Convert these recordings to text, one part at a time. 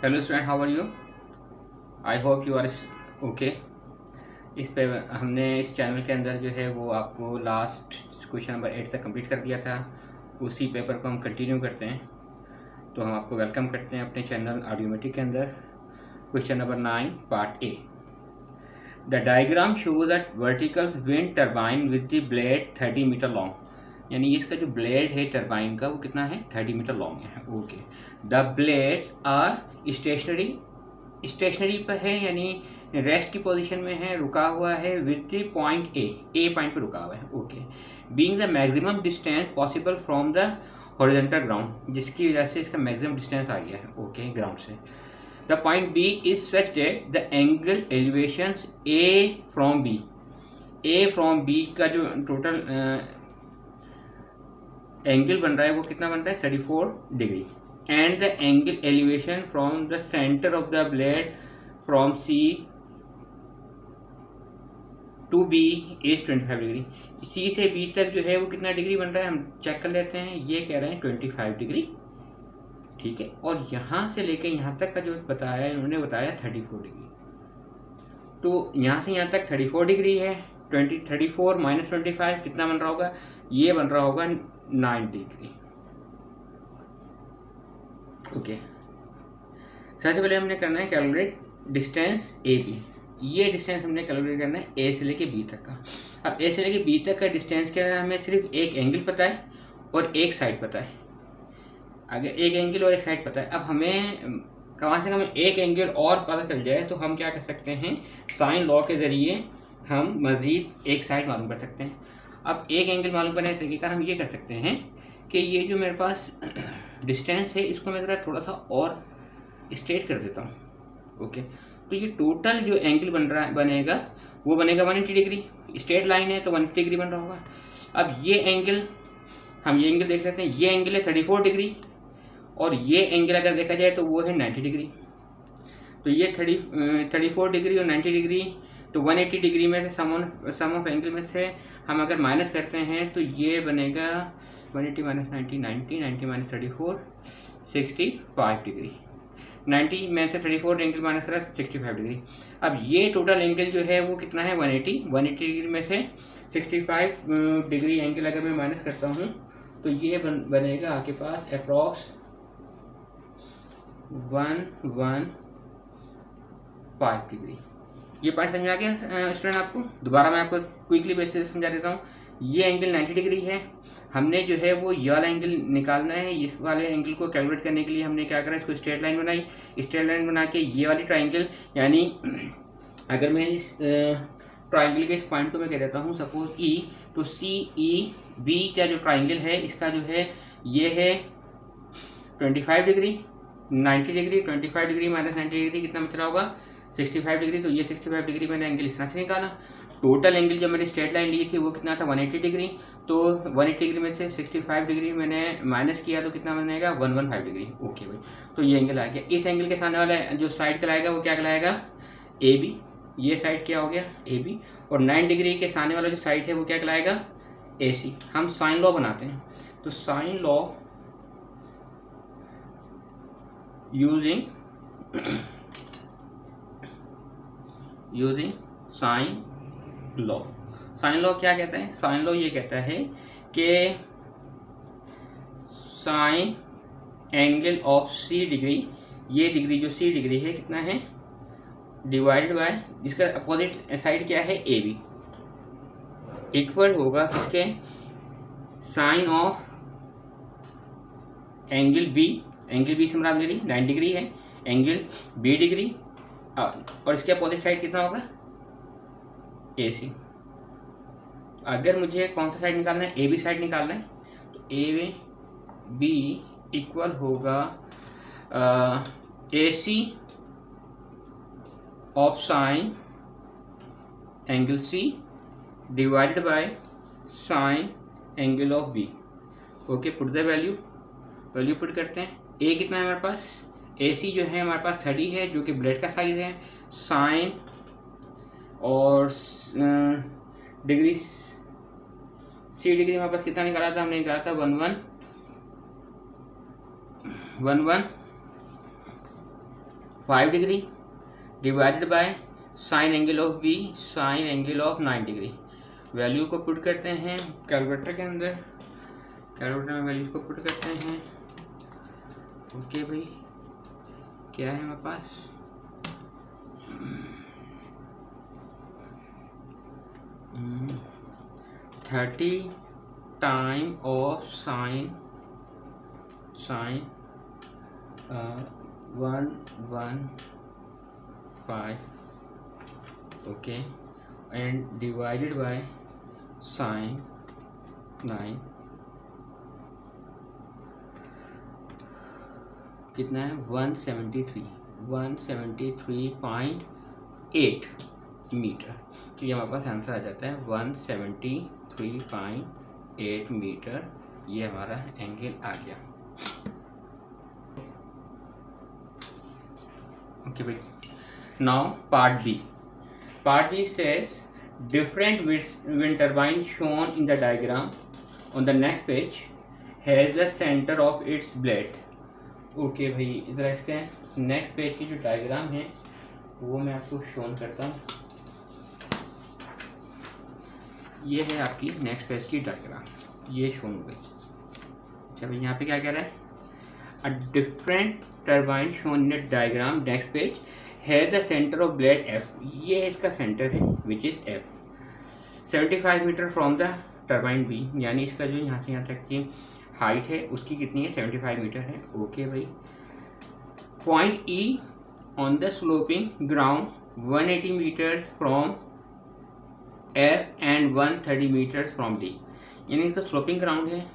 Hello student, how are you? I hope you are okay. इस पे हमने इस चैनल के अंदर जो है वो आपको लास्ट क्वेश्चन नंबर 8 तक कंप्लीट कर दिया था। उसी पेपर को हम कंटिन्यू करते हैं, तो हम आपको वेलकम करते हैं अपने चैनल ऑडियोमेटिक के अंदर। Question number 9 part A. The diagram shows a vertical wind turbine with the blade 30 metre long. यानी इसका जो ब्लेड है टर्बाइन का वो कितना है? 30 मीटर लॉन्ग है। Okay, the blades are stationary पर है, यानी रेस्ट की पोजीशन में है, रुका हुआ है with the point A point पर रुका हुआ है। Okay, being the maximum distance possible from the horizontal ground, जिसकी वजह से इसका मैक्सिमम डिस्टेंस आ गया है ओके ग्राउंड से। The point B is such that the angle elevation A from B का जो टोटल एंगल बन रहा है वो कितना बन रहा है? 34 degree. And the angle elevation from the centre of the blade from C to B is 25 degree. C से बी तक जो है वो कितना डिग्री बन रहा है हम चेक कर लेते हैं। ये कह रहे हैं 25 डिग्री, ठीक है। और यहाँ से लेकर यहाँ तक का जो बताया इन्होंने बताया 34 डिग्री। तो यहाँ से यहाँ तक 34 डिग्री है। 34 माइनस 25 कितना बन रहा होगा? ये बन रहा होगा 9 डिग्री। ओके, सबसे पहले हमने करना है कैलकुलेट डिस्टेंस ए बी। ये डिस्टेंस हमने कैलकुलेट करना है ए से लेके बी तक का। अब ए से लेके बी तक का डिस्टेंस क्या है? हमें सिर्फ एक एंगल पता है और एक साइड पता है। अगर एक एंगल और एक साइड पता है, अब हमें कम से कम एक एंगल और पता चल जाए तो हम क्या कर सकते हैं? साइन लॉ के ज़रिए हम मज़ीद एक साइड मालूम कर सकते हैं। अब एक एंगल मालूम करने के तरीके हम ये कर सकते हैं कि ये जो मेरे पास डिस्टेंस है इसको मैं ज़रा थोड़ा सा और स्ट्रेट कर देता हूँ। ओके, तो ये टोटल जो एंगल बनेगा वो बनेगा 180 डिग्री। स्ट्रेट लाइन है तो 180 डिग्री बन रहा होगा। अब ये एंगल, हम ये एंगल देख सकते हैं, ये एंगल है 34 डिग्री और ये एंगल अगर देखा जाए तो वो है 90 डिग्री। तो ये 34 डिग्री और 90 डिग्री, तो 180 डिग्री में से सम ऑफ एंगल में से हम अगर माइनस करते हैं तो ये बनेगा 180 माइनस 90 90 माइनस 34 65 डिग्री। 90 में से 34 एंगल माइनस करा 65 डिग्री। अब ये टोटल एंगल जो है वो कितना है? 180 डिग्री में से 65 डिग्री एंगल अगर मैं माइनस करता हूँ तो ये बनेगा आपके पास अप्रॉक्स 115 डिग्री। ये पॉइंट समझ आ गया स्टूडेंट आपको? दोबारा मैं आपको क्विकली बेसिस समझा देता हूँ। ये एंगल 90 डिग्री है, हमने जो है वो ये वाला एंगल निकालना है। इस वाले एंगल को कैलकुलेट करने के लिए हमने क्या करा? इसको स्ट्रेट लाइन बनाई। स्ट्रेट लाइन बना के ये वाली ट्राइंगल, यानी अगर मैं इस ट्राइंगल के इस पॉइंट को मैं कह देता हूँ सपोज ई, तो सी ई बी का जो ट्राइंगल है इसका जो है ये है 25 degree 90 degree. 25 degree minus 90 degree कितना बच रहा होगा? 65 डिग्री। तो ये 65 डिग्री मैंने एंगल इस तरह से निकाला। टोटल एंगल जब मैंने स्ट्रेट लाइन ली थी वो कितना था? 180 डिग्री। तो 180 डिग्री में से 65 डिग्री मैंने माइनस किया तो कितना बनेगा? 115 डिग्री। ओके भाई, तो ये एंगल आ गया। इस एंगल के सामने वाला जो साइड कहलाएगा वो क्या कहलाएगा? A B. ये साइड क्या हो गया? A B. और 9 डिग्री के सामने वाला जो साइड है वो क्या कहलाएगा? ए सी। हम साइन लॉ बनाते हैं, तो sine law using sine law. Sine law क्या कहता है? साइन लॉ ये कहता है कि sine angle of C degree, ये डिग्री जो सी डिग्री है कितना है? डिवाइडेड बाय जिसका अपोजिट साइड क्या है? ए बी, इक्वल होगा किसके? Sine of angle B. Angle B से मेरी 90 डिग्री है, एंगल बी डिग्री, और इसके अपोजिट साइड कितना होगा? ए सी। अगर मुझे कौन सा साइड निकालना है? ए बी साइड निकालना है, तो ए बी इक्वल होगा A C of sine angle C divided by sine angle of B. Okay, put the value put करते हैं। ए कितना है हमारे पास? ए सी जो है हमारे पास 30 है, जो कि ब्लेड का साइज है। साइन और डिग्री सी डिग्री हमारे पास कितना निकाला था? हमने निकाला था 11 5 degree divided by sine angle of B, sine angle of 9 degree. Value को पुट करते हैं कैलकुलेटर के अंदर, कैलकुलेटर में वैल्यू को पुट करते हैं। ओके भाई, क्या है हमारे पास, thirty time of sine 115, okay, and divided by sine 9, कितना है 173.8 मीटर। तो ये हमारे पास आंसर आ जाता है 173.8 मीटर। ये हमारा एंगल आ गया। ओके भाई, now part B. Part B says different wind turbine shown in the diagram on the next page has the center of its blade। Okay भाई, इधर इसके नेक्स्ट पेज की जो डायग्राम है वो मैं आपको शोन करता हूँ। ये है आपकी नेक्स्ट पेज की डायग्राम, ये शोन हो गई। अच्छा भाई, यहाँ पे क्या कह रहा है, a different turbine shown in diagram next page है the centre of blade F. ये इसका सेंटर है which is F, 75 metre from the turbine B, यानी इसका जो यहाँ से यहाँ तक की हाइट है उसकी कितनी है 75 मीटर है। ओके भाई, point E on the sloping ground 180 metre from F and 130 metre from D, यानी इसका स्लोपिंग ग्राउंड है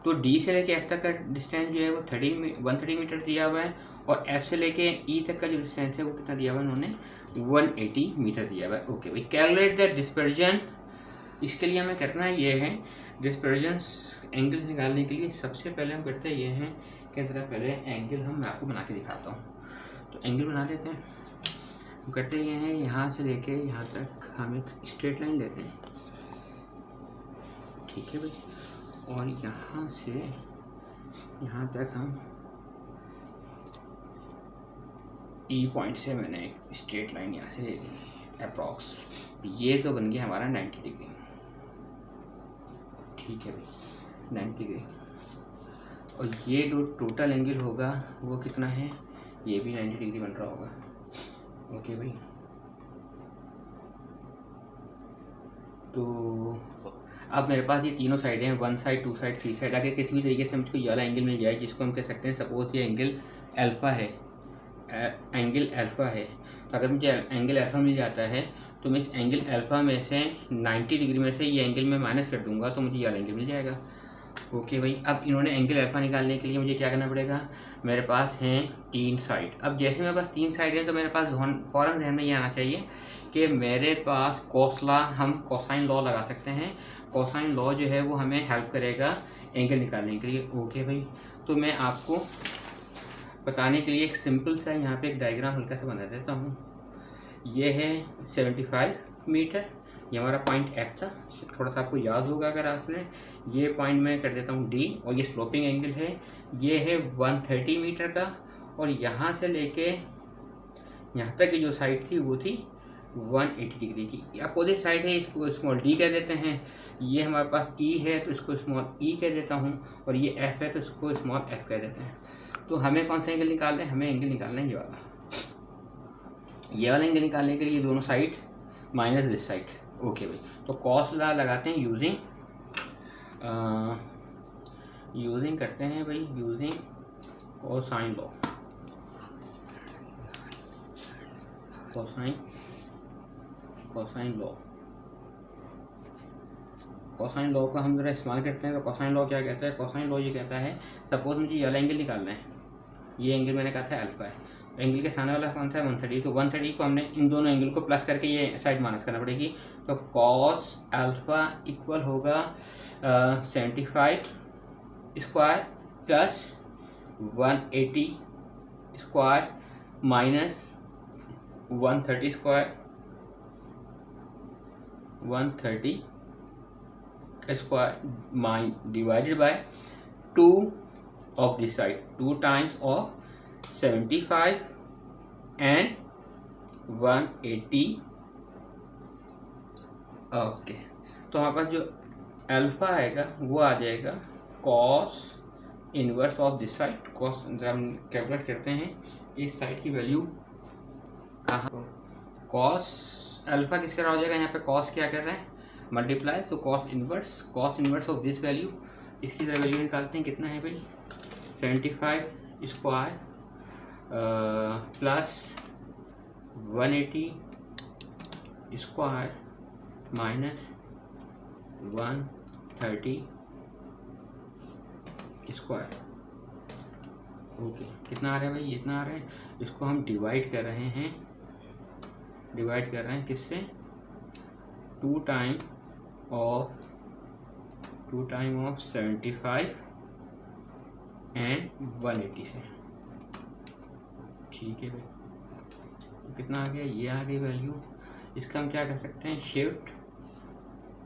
तो डी से लेके एफ तक का डिस्टेंस जो है वो 130 मीटर दिया हुआ है, और एफ से लेके ई तक का जो डिस्टेंस है वो कितना दिया हुआ है उन्होंने 180 मीटर दिया हुआ है। ओके भाई, कैलकुलेट द डिस्पर्जन। इसके लिए हमें करना है ये है डिस्पर्जन एंगल निकालने के लिए सबसे पहले हम करते हैं ये हैं कि जरा पहले एंगल मैं आपको बना के दिखाता हूँ। तो एंगल बना लेते हैं, हम करते ये हैं यहाँ से लेके यहाँ तक हम एक स्ट्रेट लाइन लेते हैं, ठीक है भाई, और यहाँ से यहाँ तक हम ई पॉइंट से मैंने एक स्ट्रेट लाइन यहाँ से ले ली अप्रॉक्स। ये तो बन गया हमारा 90 डिग्री, ठीक है भाई 90 डिग्री। और ये जो टोटल एंगल होगा वो कितना है, ये भी 90 डिग्री बन रहा होगा। ओके भाई, तो अब मेरे पास ये तीनों साइड हैं, 1 साइड 2 साइड 3 साइड। अगर किसी भी तरीके से मुझको ये वाला एंगल मिल जाए जिसको हम कह सकते हैं सपोज ये एंगल अल्फ़ा है, एंगल अल्फ़ा है, तो अगर मुझे एंगल अल्फ़ा मिल जाता है तो मैं इस एंगल अल्फ़ा में से 90 डिग्री में से ये एंगल मैं माइनस कर दूंगा तो मुझे ये वाला एंगल मिल जाएगा। ओके भाई, अब इन्होंने एंगल अल्फ़ा निकालने के लिए मुझे क्या करना पड़ेगा, मेरे पास हैं 3 साइड। अब जैसे मेरे पास 3 साइड हैं तो मेरे पास फ़ौरन ध्यान में ये आना चाहिए कि मेरे पास कोसला, हम कोसाइन लॉ लगा सकते हैं। कोसाइन लॉ जो है वो हमें हेल्प करेगा एंगल निकालने के लिए। ओके भाई, तो मैं आपको बताने के लिए एक सिंपल सा यहाँ पे एक डायग्राम हल्का सा बना देता हूँ। ये है 75 मीटर, ये हमारा पॉइंट एफ था, थोड़ा सा आपको याद होगा अगर आपने। ये पॉइंट मैं कर देता हूँ डी, और ये स्लोपिंग एंगल है, ये है 130 मीटर का, और यहाँ से लेके यहाँ तक की जो साइड थी वो थी 180 डिग्री की। अपोजिट साइड है, इसको स्मॉल डी कह देते हैं। ये हमारे पास ई है तो इसको स्मॉल ई कह देता हूँ, और ये एफ है तो इसको स्मॉल एफ कह देते हैं। तो हमें कौन सा एंगल निकालना है, हमें एंगल निकालना है ये वाला। ये वाला एंगल निकालने के लिए दोनों side minus this side. Okay भाई, तो कॉस लॉ लगाते हैं यूजिंग करते हैं भाई using cosine law. Cosine law का हम जरा इस्तेमाल करते हैं। तो कोसाइन लॉ क्या कहता है, कोसाइन लॉ ये कहता है सपोज मुझे ये वाला एंगल निकालना है, ये एंगल मैंने कहा था अल्फा है, एंगल के सामने वाला कौन सा है 130, तो 130 को हमने इन दोनों एंगल को प्लस करके ये साइड माइनस करना पड़ेगी। तो कॉस अल्फा इक्वल होगा 75 square plus 180 square minus 130 square, 130 square divided by 2 of this side, 2 times of 75 and 180। Okay, तो हमारे पास जो अल्फ़ा आएगा वो आ जाएगा cos inverse of this side. Cos हम कैलकुलेट करते हैं इस साइड की वैल्यू कहाँ, कॉस अल्फ़ा किसका हो जाएगा, यहाँ पे कॉस क्या कर रहा है मल्टीप्लाई, तो cos inverse of this value, इसकी तरह वैल्यू निकालते हैं कितना है भाई 75 square plus 180 square minus 130 square. Okay, कितना आ रहा है भाई, इतना आ रहा है। इसको हम डिवाइड कर रहे हैं किससे, 2 टाइम ऑफ 75 एंड 180 से। ठीक है भाई, तो कितना आ गया, ये आ गई वैल्यू। इसका हम क्या कर सकते हैं, शिफ्ट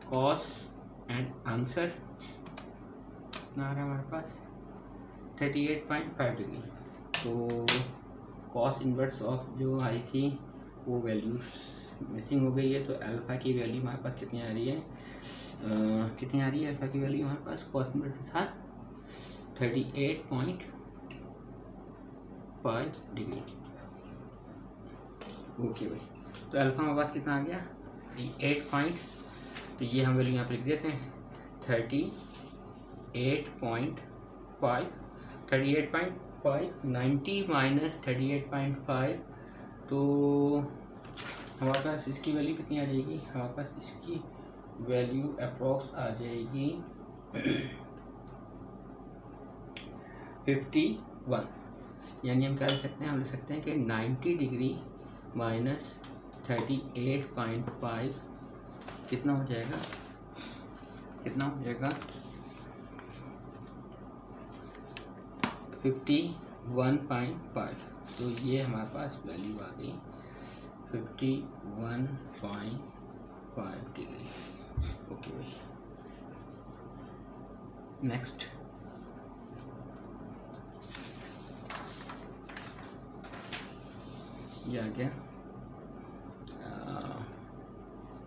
कॉस एंड आंसर कितना आ रहा है हमारे पास 38.5 डिग्री। तो कॉस इनवर्स ऑफ जो आई थी वो वैल्यू मिसिंग हो गई है, तो अल्फ़ा की वैल्यू हमारे पास कितनी आ रही है, अल्फ़ा की वैल्यू हमारे पास कॉस इनवर्स था 38.5 डिग्री। ओके भाई, तो अल्फ़ा हमारे पास कितना आ गया 38 तो ये हम वैल्यू यहाँ पर लिख देते हैं 38.5 90 माइनस 38.5, तो हमारे पास इसकी वैल्यू कितनी आ जाएगी, हमारे पास इसकी वैल्यू अप्रॉक्स आ जाएगी 51। यानी हम क्या लिख सकते हैं, हम लिख सकते हैं कि 90 डिग्री माइनस 38.5 कितना हो जाएगा 51.5। तो ये हमारे पास वैल्यू आ गई 51.5 डिग्री। ओके भाई, नेक्स्ट ये आ गया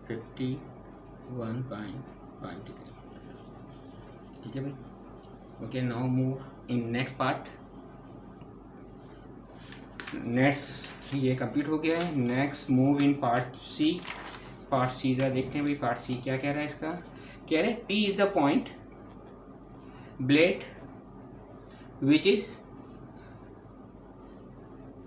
51.5 डिग्री। ठीक है भाई, okay, now move in next part. Next ये कंप्लीट हो गया है, next move in part C. Part C जरा देखते हैं भाई, पार्ट सी क्या कह रहा है, इसका कह रहे P is the point blade which is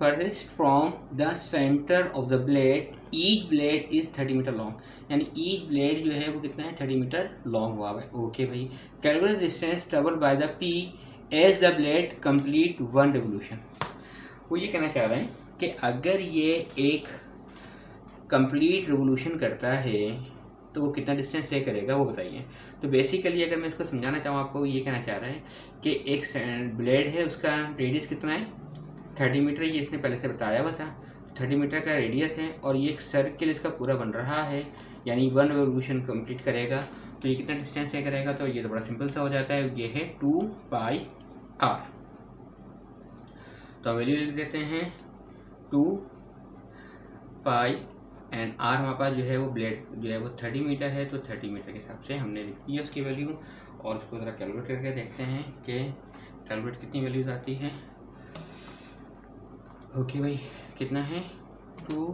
furthest from the center of the blade, each blade is 30 metre long, यानी each blade जो है वो कितना है 30 मीटर लॉन्ग हुआ है। ओके भाई, calculate distance travel by the P as the blade complete 1 revolution. वो ये कहना चाह रहे हैं कि अगर ये एक कंप्लीट रिवोल्यूशन करता है तो वो कितना डिस्टेंस तय करेगा वो बताइए। तो बेसिकली अगर मैं इसको समझाना चाहूँ आपको, ये कहना चाह रहा है कि एक ब्लेड है उसका रेडियस कितना है 30 मीटर, ये इसने पहले से बताया हुआ था 30 मीटर का रेडियस है, और ये एक सर्किल इसका पूरा बन रहा है, यानी 1 रिवोल्यूशन कंप्लीट करेगा। तो ये कितना डिस्टेंस तय करेगा, तो ये तो बड़ा सिंपल सा हो जाता है, ये है 2πr। तो हम वैल्यू लिख देते हैं 2π एंड आर हमारे पास जो है वो ब्लेड जो है वो 30 मीटर है, तो 30 मीटर के हिसाब से हमने लिख दी है उसकी वैल्यू। और उसको ज़रा कैलकुलेट करके देखते हैं कि कैलकुलेट कितनी वैल्यूज आती है। ओके भाई, कितना है 2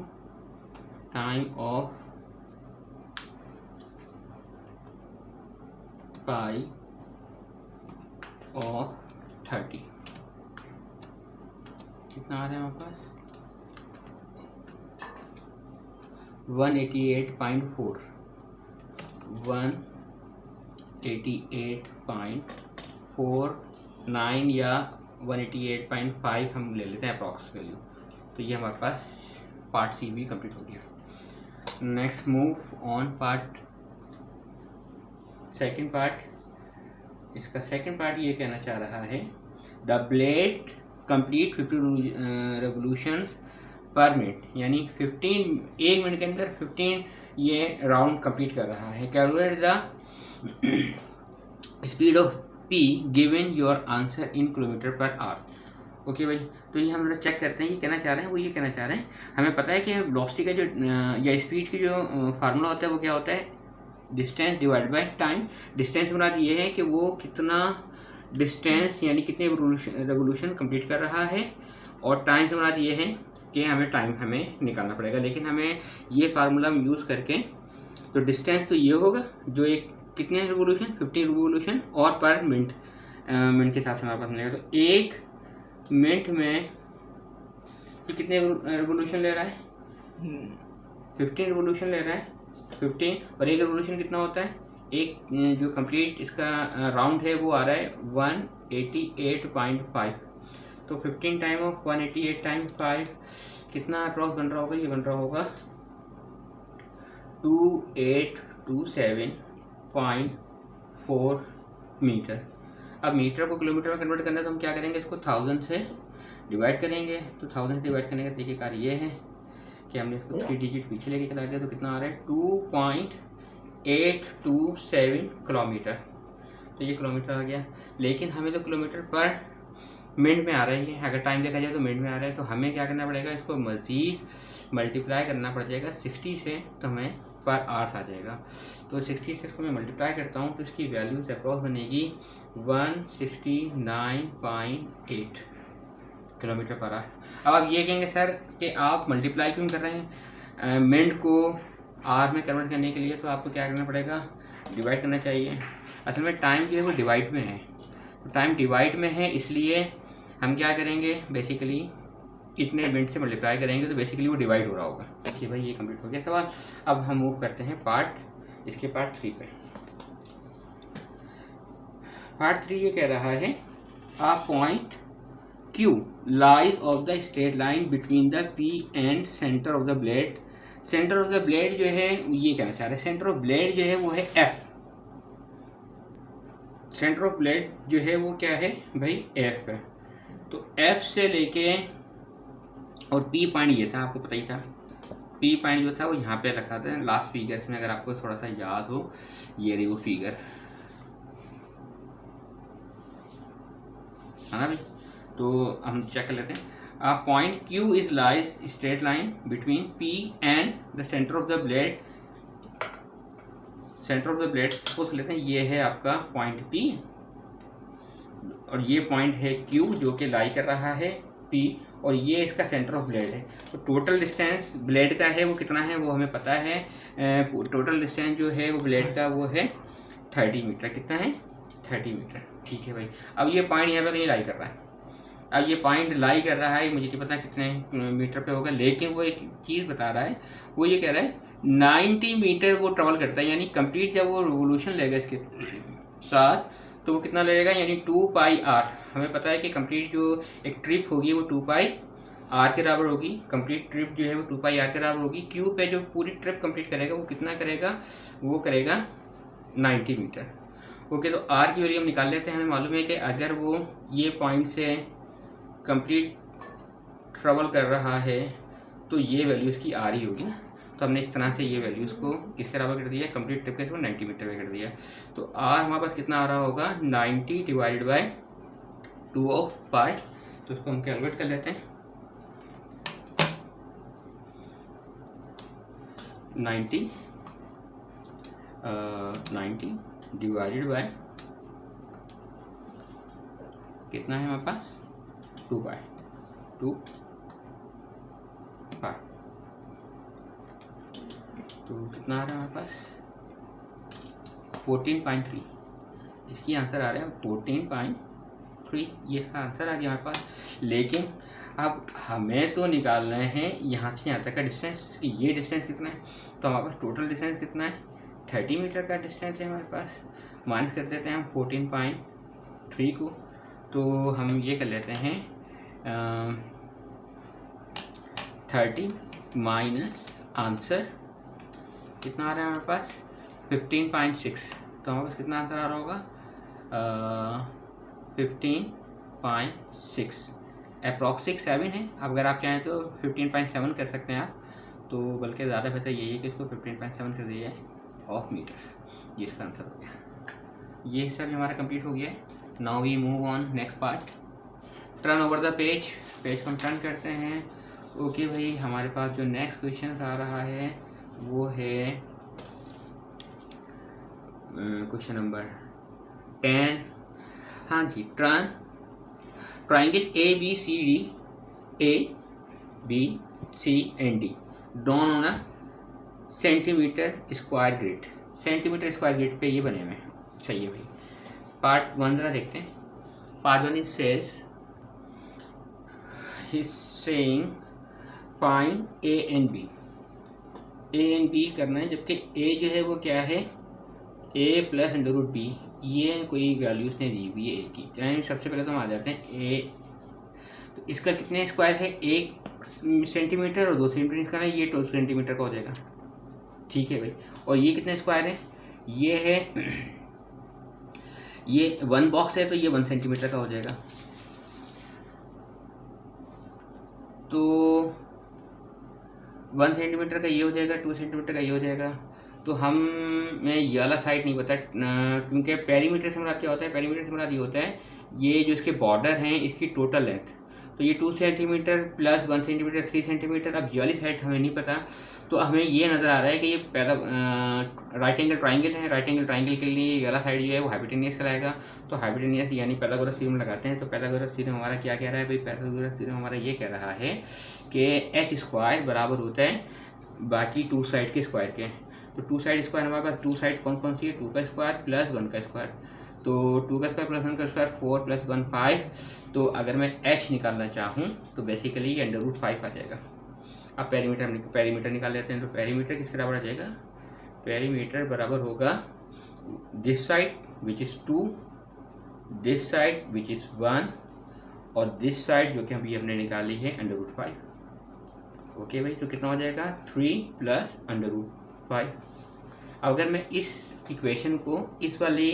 टाइम ऑफ पाई और 30 कितना आ रहा है हमारे पास 188.4 188.49 या 188.5 हम ले लेते हैं अप्रॉक्स वैल्यू। तो ये हमारे पास पार्ट सी भी कंप्लीट हो गया। Next move on part second part. इसका सेकंड पार्ट ये कहना चाह रहा है द ब्लेड कंप्लीट 50 रेवोल्यूशंस पर मिनट, यानी 15 एक मिनट के अंदर 15 ये राउंड कंप्लीट कर रहा है। Calculate the speed of P given your answer in kilometre per hour. Okay भाई, तो ये हम लोग चेक करते हैं कि कहना चाह रहे हैं, वो ये कहना चाह रहे हैं, हमें पता है कि वेलोसिटी का जो या स्पीड की जो फार्मूला होता है वो क्या होता है, distance divide by time. Distance मुराद ये है कि वो कितना डिस्टेंस यानी कितने रेवोल्यूशन कंप्लीट कर रहा है, और टाइम से मुराद ये है कि हमें टाइम हमें निकालना पड़ेगा। लेकिन हमें ये फार्मूला यूज़ करके, तो डिस्टेंस तो ये होगा जो एक कितने रेवोल्यूशन 15 रेवोल्यूशन, और पर मिनट मिनट के हिसाब से हमारे पास मिलेगा। तो एक मिनट में ये कितने रेवोल्यूशन ले रहा है, 15 रेवोल्यूशन ले रहा है, 15, और एक रेवोल्यूशन कितना होता है, एक जो कंप्लीट इसका राउंड है वो आ रहा है 188.5। तो 15 टाइम ऑफ 188 टाइम 5 कितना अप्रॉक्स बन रहा होगा, ये बन रहा होगा 2827.4 मीटर। अब मीटर को किलोमीटर में कन्वर्ट करना है तो हम क्या करेंगे, इसको 1000 से डिवाइड करेंगे। तो 1000 से डिवाइड करने का तरीकेकार ये है कि हमने इसको 3 डिजिट पीछे लेके चला गया, तो कितना आ रहा है 2.827 किलोमीटर। तो ये किलोमीटर आ गया, लेकिन हमें तो किलोमीटर पर मिनट में आ रहा है, अगर टाइम देखा जाए तो मिनट में आ रहा है। तो हमें क्या करना पड़ेगा, इसको मज़ीद मल्टीप्लाई करना पड़ जाएगा 60 से, तो हमें पर आवर्स आ जाएगा। तो 60 से इसको मैं मल्टीप्लाई करता हूँ तो इसकी वैल्यू अप्रॉक्स बनेगी 169.8 किलोमीटर पर आवर। अब आप ये कहेंगे सर कि आप मल्टीप्लाई क्यों कर रहे हैं, मिनट को आवर में कन्वर्ट करने के लिए तो आपको क्या करना पड़ेगा, डिवाइड करना चाहिए। असल में टाइम जो है वो डिवाइड में है, तो टाइम डिवाइड में है, इसलिए हम क्या करेंगे, बेसिकली इतने मिनट से मल्टीप्लाई करेंगे तो बेसिकली वो डिवाइड हो रहा होगा। कि भाई ये कंप्लीट हो गया सवाल। अब हम मूव करते हैं इसके पार्ट 3 पे। पार्ट 3 ये कह रहा है, a point Q lies of the straight line between the P and centre of the blade. Centre of the blade जो है ये कहना चाह रहे हैं, सेंटर ऑफ ब्लेड जो है वो है F। सेंटर ऑफ ब्लेड जो है वो क्या है भाई, F है। तो F से लेके, और P पॉइंट ये था, आपको पता ही था, P पॉइंट जो था वो यहाँ पे रखा था लास्ट फिगर्स में, अगर आपको थोड़ा सा याद हो, ये रही वो फिगर है ना भाई। तो हम चेक कर लेते हैं, point Q is lies straight line between P and the centre of the blade. Centre of the blade suppose लेते हैं ये है आपका पॉइंट P, और ये पॉइंट है Q जो कि लाई कर रहा है P, और ये इसका सेंटर ऑफ ब्लेड है। तो टोटल डिस्टेंस ब्लेड का है वो कितना है वो हमें पता है, टोटल डिस्टेंस जो है वो ब्लेड का वो है 30 मीटर। कितना है, 30 मीटर। ठीक है भाई। अब ये पॉइंट यहाँ पे कहीं लाई कर रहा है, अब ये पॉइंट लाई कर रहा है, मुझे नहीं पता कितने मीटर पे होगा, लेकिन वो एक चीज़ बता रहा है, वो ये कह रहा है 90 मीटर वो ट्रेवल करता है, यानी कंप्लीट जब वो रिवोल्यूशन लेगा इसके साथ तो वो कितना लगेगा, यानी 2πr। हमें पता है कि कंप्लीट जो एक ट्रिप होगी वो 2πr के बराबर होगी, कंप्लीट ट्रिप जो है वो 2πr के बराबर होगी। क्यू पे जो पूरी ट्रिप कंप्लीट करेगा वो कितना करेगा, वो करेगा 90 मीटर। ओके, तो आर की वैल्यू हम निकाल लेते हैं। हमें मालूम है कि अगर वो ये पॉइंट से कंप्लीट ट्रेवल कर रहा है तो ये वैल्यू इसकी आर ही होगी ना। तो हमने इस तरह से ये वैल्यूज़ को किसके बराबर कर दिया, कंप्लीट ट्रिप के थ्रू 90 मीटर में कर दिया। तो आर हमारे पास कितना आ रहा होगा, 90 डिवाइड बाय 2 ऑफ पाई। तो इसको हम कैलकुलेट कर लेते हैं, 90 डिवाइडेड बाय कितना है हमारे पास, 2 पाई। तो कितना आ रहा है हमारे पास, 14.3। इसकी आंसर आ रहा है 14.3, ये इसका आंसर आ गया हमारे पास। लेकिन अब हमें तो निकालना है यहाँ से यहाँ तक का डिस्टेंस, कि ये डिस्टेंस कितना है। तो हमारे पास टोटल डिस्टेंस कितना है, 30 मीटर का डिस्टेंस है हमारे पास। माइनस कर देते हैं हम 14.3 को, तो हम ये कर लेते हैं 30 माइनस आंसर कितना आ रहा है हमारे पास, 15.6। तो हमारे पास कितना आंसर आ रहा होगा, 15.6। अप्रॉक्स 7 है। अब अगर आप चाहें तो 15.7 कर सकते हैं आप, तो बल्कि ज़्यादा बेहतर यही है कि इसको 15.7 कर दिया जाए ऑफ मीटर। ये इसका आंसर हो गया। ये हिस्सा भी हमारा कंप्लीट हो गया है। Now we move on next part. Turn over the page को हम टर्न करते हैं। ओके भाई, हमारे पास जो नेक्स्ट क्वेश्चन आ रहा है वो है क्वेश्चन नंबर 10। हाँ जी, triangle A B C and D drawn on a centimetre square grid. Centimetre square grid पे ये बने हुए हैं। सही है भाई। पार्ट 1 जरा देखते हैं। Part 1 is saying find A and B करना है, जबकि ए जो है वो क्या है, A plus under root B. ये कोई वैल्यूज नहीं दी हुई है ए की। चाहे सबसे पहले तो हम आ जाते हैं ए, तो इसका कितने स्क्वायर है, 1 सेंटीमीटर और 2 सेंटीमीटर इसका है, ये 2 सेंटीमीटर का हो जाएगा। ठीक है भाई। और ये कितने स्क्वायर है, ये है, ये 1 बॉक्स है तो ये 1 सेंटीमीटर का हो जाएगा। तो 1 सेंटीमीटर का ये हो जाएगा, 2 सेंटीमीटर का ये हो जाएगा। तो मैं ये वाला साइड नहीं पता, क्योंकि पेरीमीटर से मुराद क्या होता है, पेरीमीटर से मुराद ये होता है ये जो इसके बॉर्डर हैं इसकी टोटल लेंथ। तो ये 2 सेंटीमीटर प्लस 1 सेंटीमीटर 3 सेंटीमीटर। अब ये वाली साइड हमें नहीं पता, तो हमें ये नज़र आ रहा है कि ये राइट एंगल ट्राइंगल है। राइट एंगल ट्राइंगल के लिए ये वाला साइड जो है वो हाइपोटेनियस कहलाएगा। तो हाइपोटेनियस यानी पाइथागोरस थ्योरम लगाते हैं। तो पाइथागोरस थ्योरम हमारा क्या कह रहा है भाई, पाइथागोरस थ्योरम हमारा ये कह रहा है कि एच स्क्वायर बराबर होता है बाकी 2 साइड के स्क्वायर के। तो 2 साइड स्क्वायर हमारे पास 2 साइड कौन कौन सी है, 2 का स्क्वायर प्लस 1 का स्क्वायर। तो 2 का स्क्वायर प्लस 1 का स्क्वायर 4 प्लस 1 5। तो अगर मैं h निकालना चाहूँ तो बेसिकली ये अंडर रूट 5 आ जाएगा। अब पेरीमीटर निकाल लेते हैं। तो पेरीमीटर किस बराबर आ जाएगा, पेरीमीटर बराबर होगा this side which is 2, this side which is 1 और दिस साइड जो कि अभी हमने निकाली है अंडर रूट 5। ओके भाई, तो कितना हो जाएगा 3 प्लस अंडर रूट 5। अब अगर मैं इस इक्वेशन को इस वाली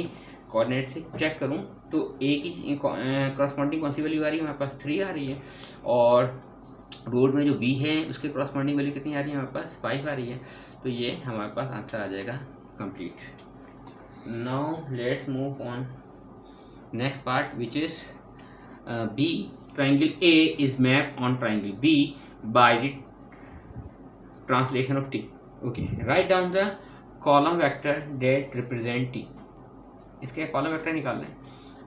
कोऑर्डिनेट से चेक करूं तो ए की करस्पॉन्डिंग कौन सी वैल्यू आ रही है, हमारे पास 3 आ रही है। और रोड में जो बी है उसके करस्पॉन्डिंग वैल्यू कितनी आ रही है, हमारे पास 5 आ रही है। तो ये हमारे पास आंसर आ जाएगा complete. Now let's move on next part which is B. Triangle A is map on triangle B by the translation of T. Okay, write down the column vector that represent T. इसके column vector निकालना है।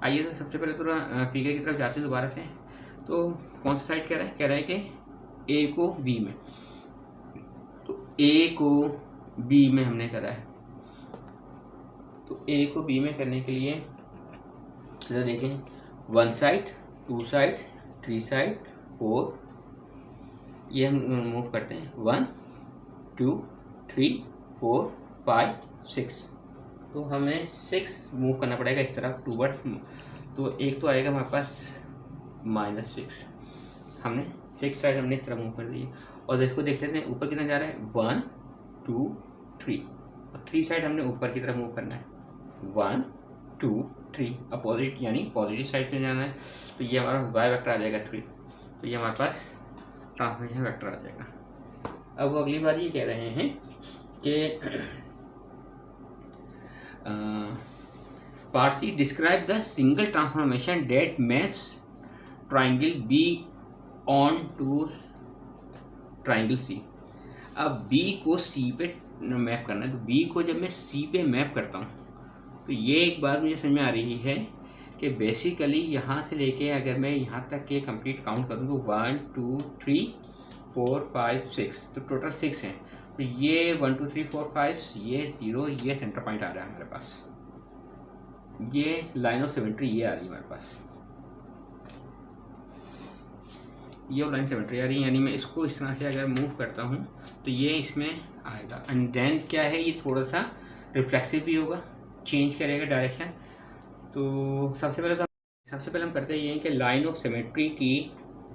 आइए तो सबसे पहले थोड़ा figure की तरफ जाते हैं दोबारा से। तो कौन सा साइड कह रहा है कि ए को बी में, तो ए को बी में हमने करा है। तो ए को बी में करने के लिए जरा देखें, 1 साइड 2 साइड 3 साइड 4, ये हम मूव करते हैं 1 2 3 4 5 6। तो हमें 6 मूव करना पड़ेगा इस तरफ टूवर्ड्स। तो एक तो आएगा हमारे पास -6, हमने 6 साइड हमने इस तरफ मूव कर दी। और इसको देख लेते हैं ऊपर कितना जा रहा है, 1 2 3 और 3 साइड हमने ऊपर की तरफ मूव करना है, 1 2 3 अपोजिट यानी पॉजिटिव साइड पे जाना है। तो ये हमारा वाई वेक्टर आ जाएगा 3। तो ये हमारे पास ट्रांसफॉर्मेशन वेक्टर आ जाएगा। अब वो अगली बार ये कह रहे हैं कि part C describe the single transformation that maps triangle B on to triangle C. अब बी को सी पे मैप करना है। तो बी को जब मैं सी पे मैप करता हूँ तो ये एक बात मुझे समझ में आ रही है कि बेसिकली यहाँ से लेके अगर मैं यहाँ तक के कंप्लीट काउंट करूँ तो 1 2 3 4 5 6, तो टोटल 6 हैं। तो ये 1 2 3 4 5, ये 0, ये सेंटर पॉइंट आ रहा है हमारे पास, ये लाइन ऑफ सिमेट्री ये आ रही है हमारे पास, ये लाइन सिमेट्री आ रही है। यानी मैं इसको इस तरह से अगर मूव करता हूँ तो ये इसमें आएगा। एंड देन क्या है, ये थोड़ा सा रिफ्लेक्सिव भी होगा, चेंज करेगा डायरेक्शन। तो सबसे पहले हम करते ये हैं कि लाइन ऑफ सिमेट्री की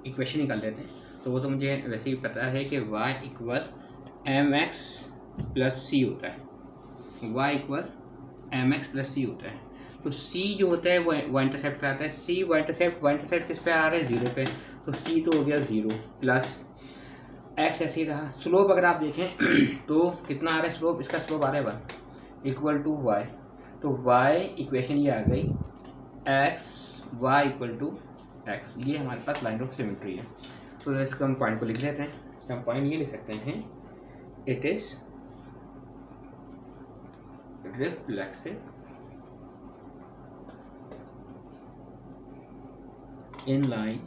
इक्वेशन निकाल देते हैं। तो वो तो मुझे वैसे ही पता है कि y इक्वल mx प्लस सी होता है, y इक्वल mx प्लस सी होता है। तो c जो होता है वो इंटरसेप्ट कराता है, c y इंटरसेप्ट किस पे आ रहा है, 0 पे। तो c तो हो गया 0 प्लस x ऐसे ही रहा। स्लोप अगर आप देखें तो कितना आ रहा है स्लोप, इसका स्लोप आ रहा है 1 इक्वल टू y। तो y इक्वेशन ये आ गई x y equal to x, ये हमारे पास लाइन ऑफ सिमेट्री है। तो इसको हम पॉइंट को लिख लेते हैं। हम पॉइंट ये लिख सकते हैं, it is reflexive in line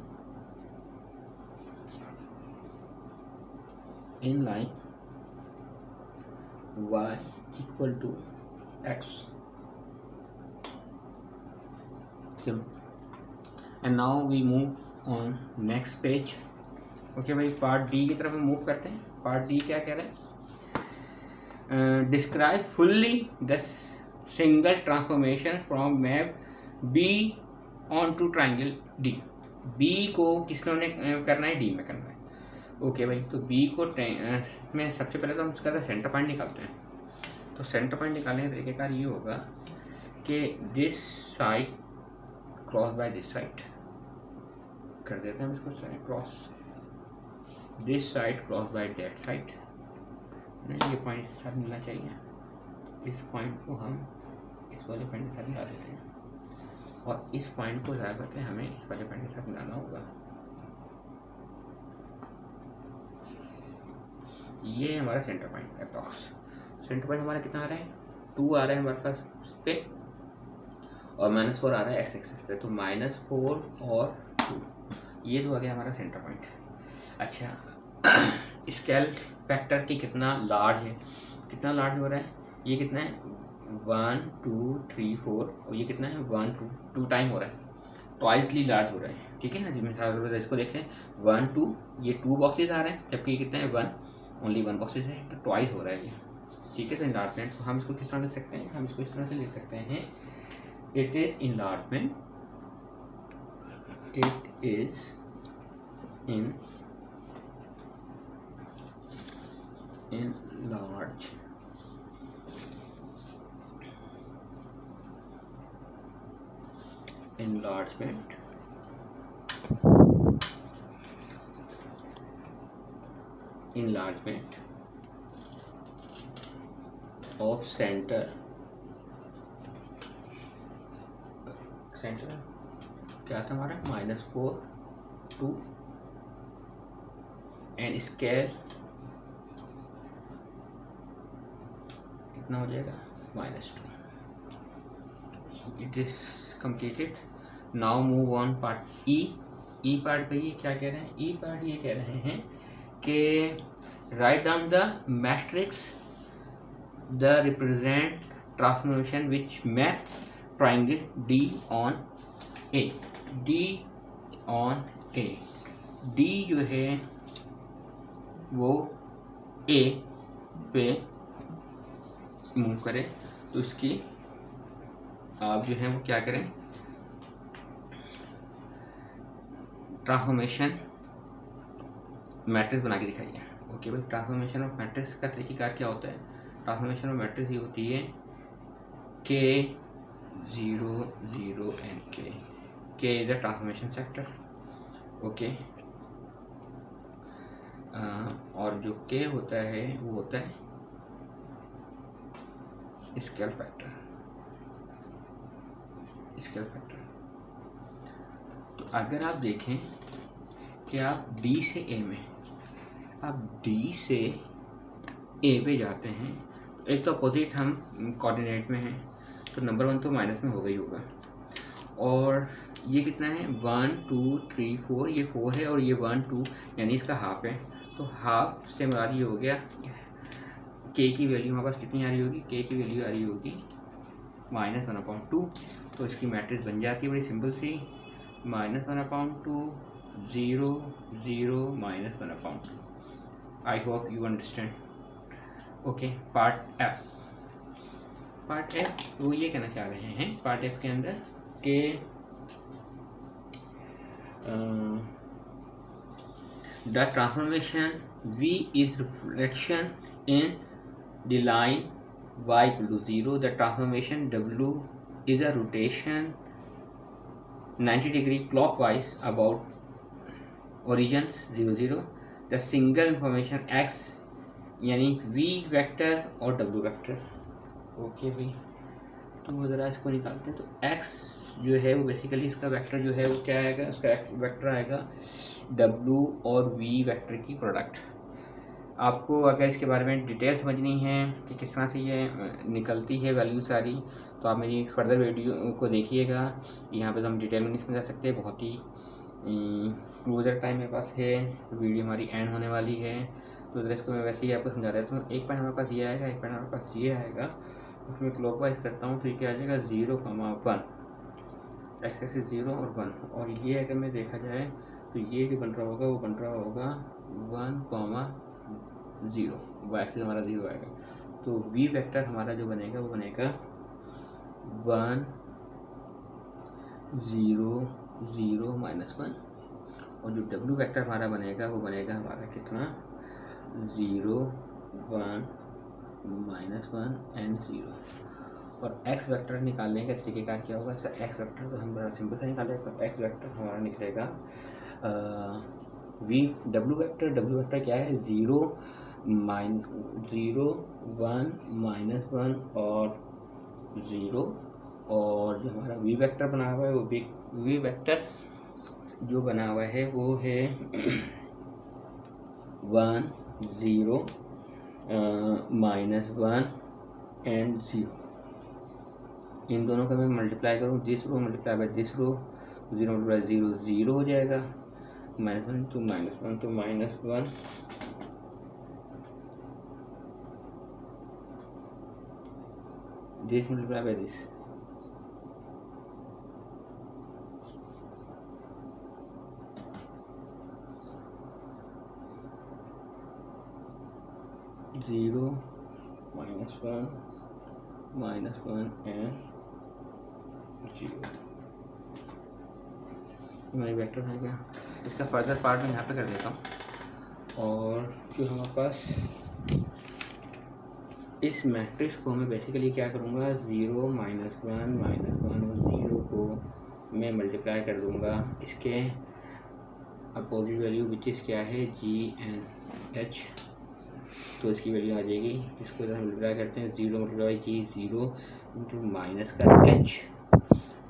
y equal to x. And now we move on next page. Okay भाई, पार्ट डी की तरफ हम मूव करते हैं। पार्ट डी क्या कह रहा है? Describe fully the single transformation from map B on to triangle D. B को किसने करना है? डी में करना है। ओके भाई, तो बी को में सबसे पहले तो हम उसका सेंटर पॉइंट निकालते हैं। तो सेंटर पॉइंट निकालने का तरीकेकार ये होगा कि this side cross by this side कर देते हैं इसको, cross this side cross by that side. ये पॉइंट के साथ मिलना चाहिए। इस पॉइंट को हम इस वाले पॉइंट के साथ मिला देते हैं और इस पॉइंट को ज़्यादा करते हैं हमें इस वाले पॉइंट के साथ मिलाना होगा। ये हमारा centre point approx. Centre point हमारा कितना आ रहा है? 2 आ रहा है हमारे पास पे, और -4 आ रहा है एक्स एक्सिस पे। तो -4 और 2, ये तो आ गया हमारा सेंटर पॉइंट। अच्छा, स्केल फैक्टर की कितना लार्ज है? कितना लार्ज हो रहा है? ये कितना है? 1 2 3 4, और ये कितना है? 1 2 टाइम हो रहा है, ट्वाइसली लार्ज हो रहा है। ठीक है ना जी। मिसाल इसको देख लें, 1 2, ये 2 बॉक्सेज आ रहे हैं, जबकि ये कितना है? 1, ओनली 1 बॉक्सेज है, तो ट्वाइस हो रहा है ये। ठीक है, तो इनलार्जमेंट तो हम इसको किस तरह लिख सकते हैं? हम इसको इस तरह से लिख सकते हैं, it is enlargement, it is in enlargement of center क्या था हमारा? -4 2 एंड स्केल कितना हो जाएगा? -2। It is completed. Now move on part E. E part पे ये क्या कह रहे हैं? ई पार्ट ये कह रहे हैं कि right down the matrix the represent transformation which map triangle D on A. D on A, D जो है वो ए पे मूव करें, तो इसकी आप जो है वो क्या करें? ट्रांसफॉर्मेशन मैट्रिक्स बना के दिखाइए। ओके भाई, ट्रांसफॉर्मेशन ऑफ मैट्रिक्स का तरीकेकार क्या होता है? ट्रांसफॉर्मेशन ऑफ मैट्रिक्स ये होती है K 0 0 and K is the transformation sector. Okay, और जो K होता है वो होता है स्केल फैक्टर। तो अगर आप देखें कि आप D से A में, आप D से A पे जाते हैं, तो एक तो अपोजिट हम कोऑर्डिनेट में हैं, तो नंबर 1 तो माइनस में होगा ही होगा। और ये कितना है? 1 2 3 4, ये 4 है और ये 1 2, यानी इसका हाफ है। तो हाफ से हमारा ये हो गया K की वैल्यू हमारे पास कितनी आ रही होगी? K की वैल्यू आ रही होगी -1/2। तो इसकी मैट्रिक्स बन जाती है बड़ी सिंपल सी, -1/2 0 0 -1/2। I hope you understand. Okay, part F. वो ये कहना चाह रहे हैं पार्ट एफ के अंदर कि the transformation V is reflection in the line y equal to 0. The transformation W is a rotation 90 degree clockwise about origins 0 0. The single information x यानी V वेक्टर और W वेक्टर। ओके भाई, तो ज़रा इसको निकालते हैं। तो x जो है वो बेसिकली इसका वेक्टर जो है वो क्या आएगा, उसका वेक्टर आएगा W और V वेक्टर की प्रोडक्ट। आपको अगर इसके बारे में डिटेल समझनी है कि किस तरह से ये निकलती है वैल्यू सारी, तो आप मेरी फर्दर वीडियो को देखिएगा। यहाँ पे तो हम डिटेल में नहीं समझा सकते, बहुत ही क्लोजर टाइम मेरे पास है, वीडियो हमारी एंड होने वाली है, तो जरा इसको मैं वैसे ही आपको समझा रहा था। एक पॉइंट हमारे पास ये आएगा, एक पॉइंट हमारे पास ये आएगा, उसमें क्लॉकवाइज करता हूँ, फिर क्या आ जाएगा 0,1, एक्स एक्सिस 0 और 1, और ये अगर मैं देखा जाए तो ये जो बन रहा होगा वो बन रहा होगा 1,0, वाई एक्सिस हमारा 0 आएगा। तो वी वेक्टर हमारा जो बनेगा वो बनेगा 1, 0, 0, -1, और जो डब्ल्यू वेक्टर हमारा बनेगा वो बनेगा हमारा कितना 0, 1, -1 एंड 0। और एक्स वेक्टर निकालने का तरीकेकार क्या होगा सर? एक्स वेक्टर तो हम बड़ा सिंपल से निकालेंगे। तो एक्स वेक्टर हमारा निकलेगा डब्ल्यू वेक्टर क्या है 0, 0, 1, -1 और 0, और जो हमारा वी वेक्टर बना हुआ है वो वी वेक्टर जो बना हुआ है वो है 1, 0, -1 एंड 0। इन दोनों का मैं मल्टीप्लाई करूँ, this row multiply by this row, 0 multiply 0, 0 हो जाएगा, -1 तो -1 तो -1, this multiply by this, 0, -1, -1 and 0 हमारी वेक्टर है क्या। इसका फर्दर पार्ट मैं यहाँ पे कर देता हूँ, और जो हमारे पास इस मैट्रिक्स को मैं बेसिकली क्या करूँगा 0, -1, -1 और 0 को मैं मल्टीप्लाई कर दूँगा इसके अपोजिट वैल्यू विच इज़ क्या है GH, तो इसकी वैल्यू आ जाएगी। इसको इधर मल्टीप्लाई करते हैं 0 मल्टीप्लाई G 0 इंटू माइनस का H,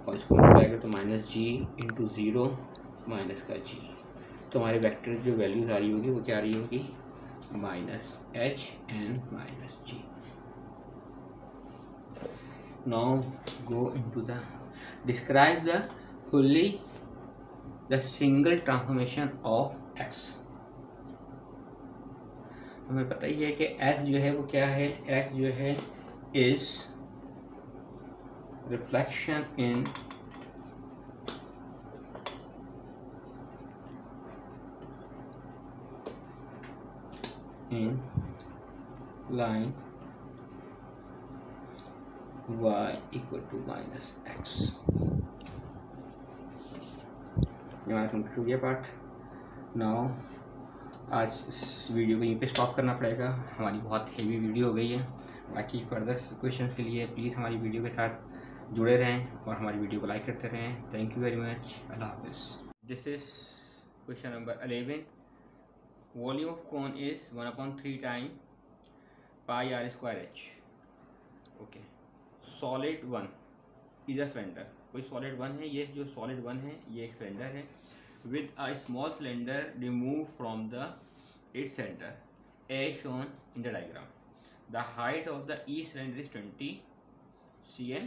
और इसको मल्टीप्लाई करते -G इंटू 0 माइनस का G, तो हमारे वेक्टर जो वैल्यूज आ रही होगी वो क्या आ रही होगी -H and -G। Now go into the describe the fully the single transformation of x। हमें पता ही है कि x जो है वो क्या है, x जो है is reflection in line y equal to -x। हमारा कंप्लीट हो गया पार्ट। नाउ आज इस वीडियो को यहीं पे स्टॉप करना पड़ेगा, हमारी बहुत हेवी वीडियो हो गई है। बाकी फर्दर क्वेश्चंस के लिए प्लीज़ हमारी वीडियो के साथ जुड़े रहें और हमारी वीडियो को लाइक करते रहें। थैंक यू वेरी मच, अल्लाह हाफिज़। This is question number 11। Volume of cone is 1/3 time πr²h। Okay, solid 1 is a cylinder. कोई सॉलिड 1 है, ये जो सॉलिड 1 है ये एक सिलेंडर है with a small cylinder removed from its center as shown in the diagram. The height of the each cylinder is 20 cm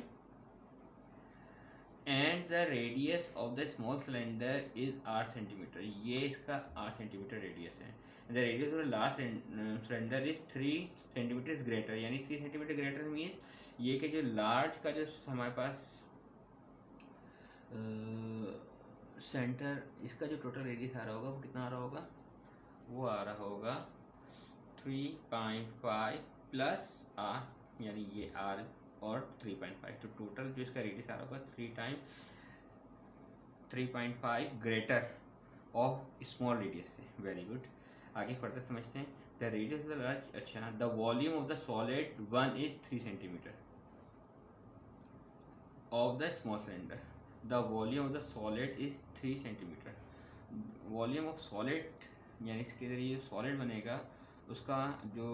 and the radius of the small cylinder is r centimeter। ये इसका r centimeter radius है। The radius of the large cylinder is 3 centimeters greater, यानी 3 centimeter greater means ये कि जो large का जो हमारे पास सेंटर, इसका जो टोटल रेडियस आ रहा होगा वो कितना आ रहा होगा, वो आ रहा होगा 3.5 प्लस r, यानी ये r और 3.5, तो टोटल जो इसका रेडियस आ रहा होगा 3.5 ग्रेटर ऑफ स्मॉल रेडियस से। वेरी गुड, आगे फर्दर समझते हैं। The radius of the large, अच्छा, the volume of the solid 1 is 3 centimetre of the small cylinder. The volume of the solid is 3 centimetre. Volume of solid यानी इसके ज़रिए जो solid बनेगा उसका जो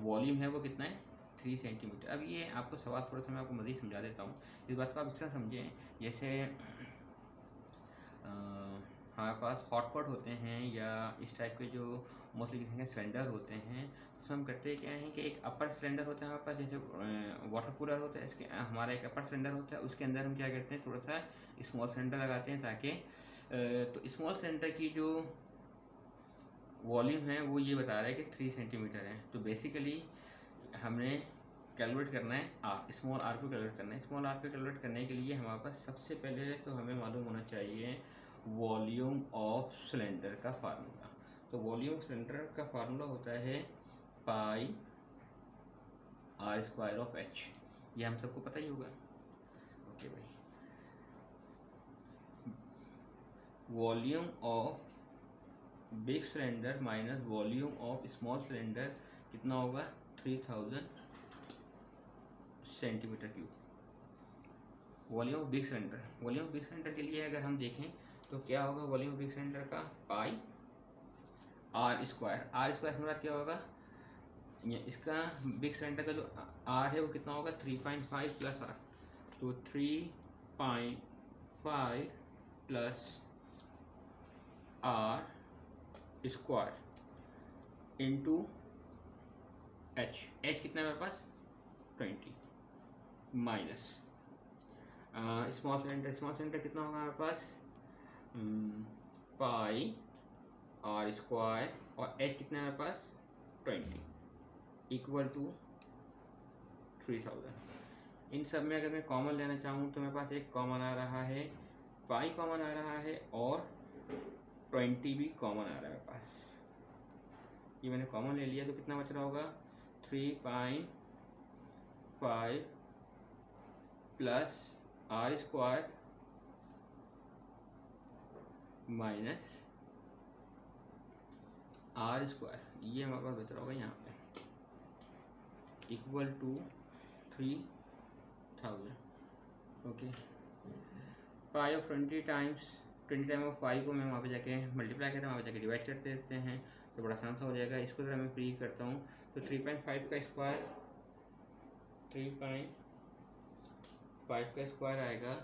वॉल्यूम है वो कितना है 3 सेंटीमीटर। अब ये आपको सवाल थोड़ा सा मैं आपको मज़ीद समझा देता हूँ, इस बात को आप इस तरह समझें जैसे हमारे पास हॉटपॉट होते हैं या इस टाइप के जो मोस्टली देखेंगे सिलेंडर होते हैं, तो हम करते क्या हैं कि एक अपर सिलेंडर होता है हमारे पास, जैसे वाटर कूलर होता है, इसके हमारा एक अपर सिलेंडर होता है, उसके अंदर हम क्या करते हैं थोड़ा सा स्मॉल सिलेंडर लगाते हैं ताकि तो स्मॉल सिलेंडर की जो वॉल्यूम है वो ये बता रहा है कि 3 सेंटीमीटर है। तो बेसिकली हमने कैलकुलेट करना है आर, स्मॉल आर को कैलकुलेट करना है। स्मॉल आर को कैलकुलेट करने के लिए हमारे पास सबसे पहले तो हमें मालूम होना चाहिए वॉल्यूम ऑफ सिलेंडर का फार्मूला। तो वॉल्यूम सिलेंडर का फार्मूला होता है पाई आर स्क्वायर ऑफ एच, ये हम सबको पता ही होगा। ओके भाई, volume of big cylinder minus volume of small cylinder कितना होगा 3000 centimetre cube. Volume of big cylinder, volume of big cylinder के लिए अगर हम देखें तो क्या होगा वॉल्यूम ऑफ बिग सिलेंडर का पाई आर स्क्वायर। आर स्क्वायर हमारा क्या होगा, इसका बिग सिलेंडर का जो आर है वो कितना होगा 3.5 प्लस आर, तो 3.5 plus R square into H. H कितना है मेरे पास 20 minus small cylinder. Small cylinder कितना होगा हमारे पास पाई आर स्क्वायर और एच कितना है मेरे पास 20 इक्वल टू 3000। इन सब में अगर मैं कॉमन लेना चाहूँ तो मेरे पास एक कॉमन आ रहा है, पाई कॉमन आ रहा है और 20 भी कॉमन आ रहा है मेरे पास। ये मैंने कॉमन ले लिया तो कितना बच रहा होगा 3.5 plus R square minus R square, ये हमारे पास बच रहा होगा यहाँ पे equal to 3000। Okay, pi of 20 times of pi को मैं वहाँ पे जाके मल्टीप्लाई करता हूँ, वहाँ पे जाके डिवाइड करते देते हैं तो बड़ा आसान सा हो जाएगा। इसको अगर मैं फ्री करता हूँ तो 3.5 का स्क्वायर 3.5 का स्क्वायर आएगा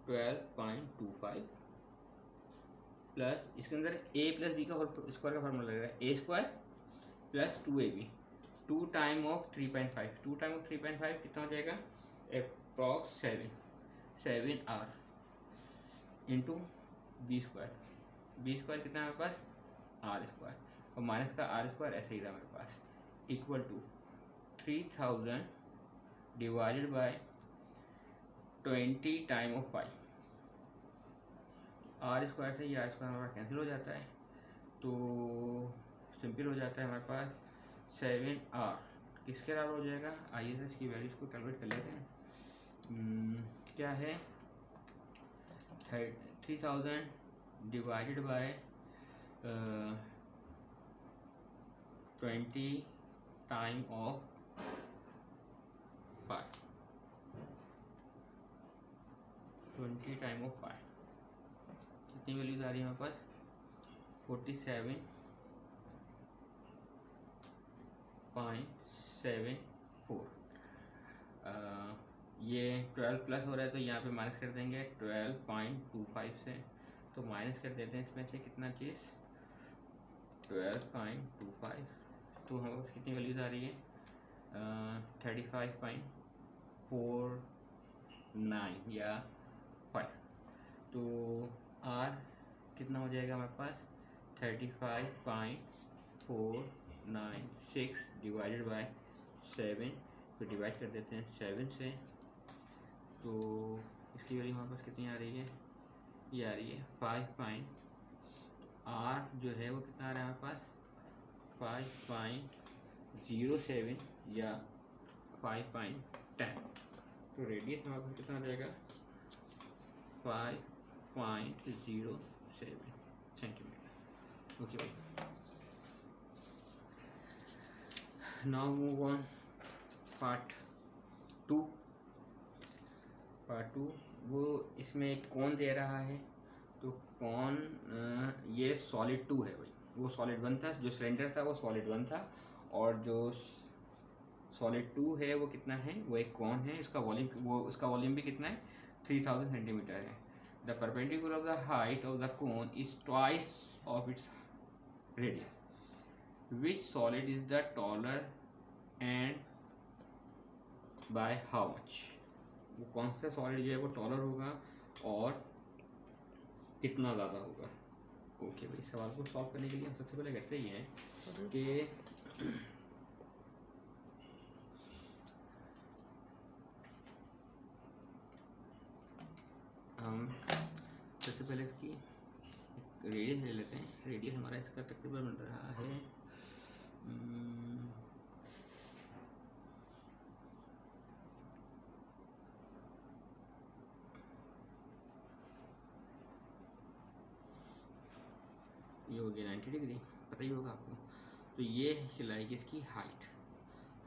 12.25 प्लस इसके अंदर a प्लस बी का स्क्वायर का फार्मूला लगेगा a square plus 2ab, 2 time of 3.5, 2 time of 3.5 कितना हो जाएगा approx 7 R into B square. B square कितना है मेरे पास आर स्क्वायर और माइनस का आर स्क्वायर ऐसे ही रहा मेरे पास equal to 3000 divided by 20 time of pi. R square से ये आर स्क्वायर हमारा कैंसिल हो जाता है तो सिंपल हो जाता है हमारे पास 7r किसके बराबर हो जाएगा। आइए तो इसकी वैल्यूज को कैलकुलेट कर लेते हैं। क्या है 3000 divided by 20 time of 5, 20 time of 5 कितनी वैल्यूज आ रही है हमारे पास 47.74। ये 12 प्लस हो रहा है तो यहाँ पे माइनस कर देंगे 12.25 से, तो माइनस कर देते हैं इसमें से कितना चीज़ 12.25, तो हमारे पास कितनी वैल्यूज आ रही है 35.49 या 5। तो आर कितना हो जाएगा हमारे पास 35.496 डिवाइडेड बाय 7, तो डिवाइड कर देते हैं 7 से, तो इसकी वैल्यू हमारे पास कितनी आ रही है, ये आ रही है 5. आर जो है वो कितना आ रहा है हमारे पास 5.07 या 5.10, तो रेडियस हमारे पास कितना आ जाएगा 5.07 सेंटीमीटर। ओके भाई, नाउ मूव ऑन पार्ट 2। वो इसमें एक कौन दे रहा है, तो कौन ये सॉलिड 2 है भाई, वो सॉलिड 1 था, जो सिलेंडर था वो सॉलिड 1 था और जो सॉलिड 2 है वो कितना है, वो एक कॉन है, उसका वॉल्यूम भी कितना है 3000 सेंटीमीटर है। The perpendicular of the height of the cone is twice of its radius, which solid is the taller and by how much. वो कौन सा सॉलिड जो है वो टॉलर होगा और कितना ज़्यादा होगा। ओके भाई, सवाल को सॉल्व करने के लिए हम सबसे पहले करते ही हैं कि हम सबसे पहले इसकी रेडियस ले लेते हैं। रेडियस हमारा इसका तकरीबन बन रहा है ये हो गया 90 डिग्री, पता ही होगा आपको। तो ये कहलाएगी इसकी हाइट।